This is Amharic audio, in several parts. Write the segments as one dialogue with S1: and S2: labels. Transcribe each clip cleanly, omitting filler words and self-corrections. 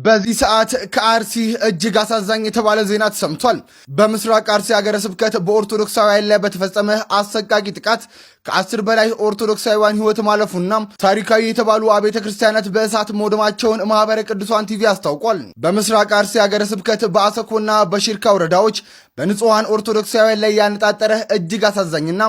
S1: በዚህ ሰዓት ከአርሲ እጅግ አሳዛኝ የተባለ ዜና ተሰምቷል። በምስራቅ አርሲ ሀገረ ስብከት በኦርቶዶክሳውያን ላይ በተፈጸመ አሰቃቂ ጥቃት ከ10 በላይ ኦርቶዶክሳውያን ሕይወት ማለፉና ታሪካዊ የተባሉ አብያተ ክርስቲያናት በእሳት መውደማቸውን ማህበረ ቅዱሳን ቲቪ አስታውቋል። በምስራቅ አርሲ ሀገረ ስብከት በአሰኮና በሽርካ ወረዳዎች በንጹሃን ኦርቶዶክሳውያን ላይ ያነጣጠረ እጅግ አሳዛኝና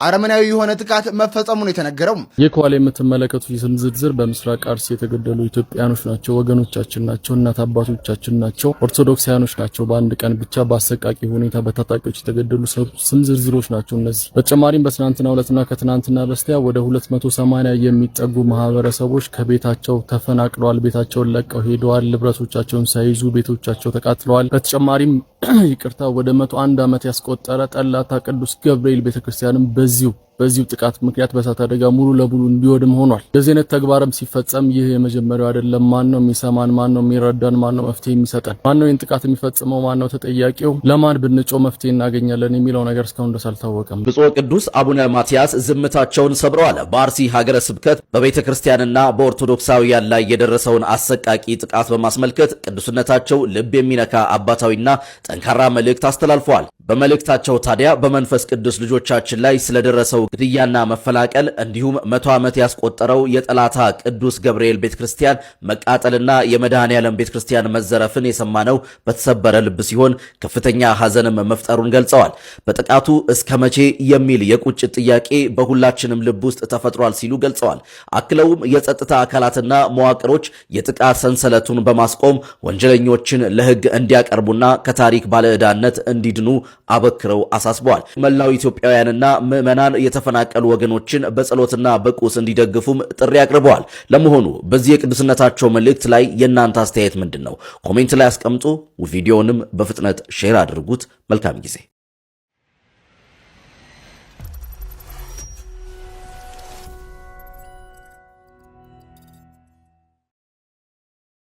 S1: አረመናዊ የሆነ ጥቃት መፈጸሙን የተነገረው
S2: የኳል የምትመለከቱት የስም ዝርዝር በምስራቅ አርሲ የተገደሉ ኢትዮጵያኖች ናቸው፣ ወገኖቻችን ናቸው፣ እናት አባቶቻችን ናቸው፣ ኦርቶዶክሳውያኖች ናቸው። በአንድ ቀን ብቻ በአሰቃቂ ሁኔታ በታጣቂዎች የተገደሉ ስም ዝርዝሮች ናቸው እነዚህ። በተጨማሪም በትናንትናው ዕለትና ከትናንትና በስቲያ ወደ 280 የሚጠጉ ማህበረሰቦች ከቤታቸው ተፈናቅለዋል፣ ቤታቸውን ለቀው ሄደዋል፣ ንብረቶቻቸውን ሳይዙ ቤቶቻቸው ተቃጥለዋል። በተጨማሪም ይቅርታ ወደ 101 ዓመት ያስቆጠረ ጠላታ ቅዱስ ገብርኤል ቤተክርስቲያንም በዚሁ ጥቃት ምክንያት በእሳት አደጋ ሙሉ ለሙሉ እንዲወድም ሆኗል። ለዚህ አይነት ተግባርም ሲፈጸም ይህ የመጀመሪያው አይደለም። ማን ነው የሚሰማን? ማን ነው የሚረዳን? ማን ነው መፍትሄ የሚሰጠን? ማን ነው ይህን ጥቃት የሚፈጽመው? ማን ነው ተጠያቂው? ለማን ብንጮህ መፍትሄ እናገኛለን የሚለው ነገር እስካሁን ድረስ አልታወቀም።
S3: ብፁዕ ቅዱስ አቡነ ማትያስ ዝምታቸውን ሰብረዋል። በአርሲ ሀገረ ስብከት በቤተ ክርስቲያንና በኦርቶዶክሳውያን ላይ የደረሰውን አሰቃቂ ጥቃት በማስመልከት ቅዱስነታቸው ልብ የሚነካ አባታዊና ጠንካራ መልእክት አስተላልፈዋል። በመልእክታቸው ታዲያ በመንፈስ ቅዱስ ልጆቻችን ላይ ስለደረሰው ግድያና መፈላቀል እንዲሁም 100 ዓመት ያስቆጠረው የጠላታ ቅዱስ ገብርኤል ቤተክርስቲያን መቃጠልና የመድኃኔ ዓለም ቤተክርስቲያን መዘረፍን የሰማነው በተሰበረ ልብ ሲሆን ከፍተኛ ሐዘንም መፍጠሩን ገልጸዋል። በጥቃቱ እስከ መቼ የሚል የቁጭት ጥያቄ በሁላችንም ልብ ውስጥ ተፈጥሯል ሲሉ ገልጸዋል። አክለውም የጸጥታ አካላትና መዋቅሮች የጥቃት ሰንሰለቱን በማስቆም ወንጀለኞችን ለሕግ እንዲያቀርቡና ከታሪክ ባለዕዳነት እንዲድኑ አበክረው አሳስበዋል። መላው ኢትዮጵያውያንና ምዕመናን የተፈናቀሉ ወገኖችን በጸሎትና በቁስ እንዲደግፉም ጥሪ አቅርበዋል። ለመሆኑ በዚህ የቅዱስነታቸው መልእክት ላይ የእናንተ አስተያየት ምንድን ነው? ኮሜንት ላይ አስቀምጡ። ቪዲዮውንም በፍጥነት ሼር አድርጉት። መልካም ጊዜ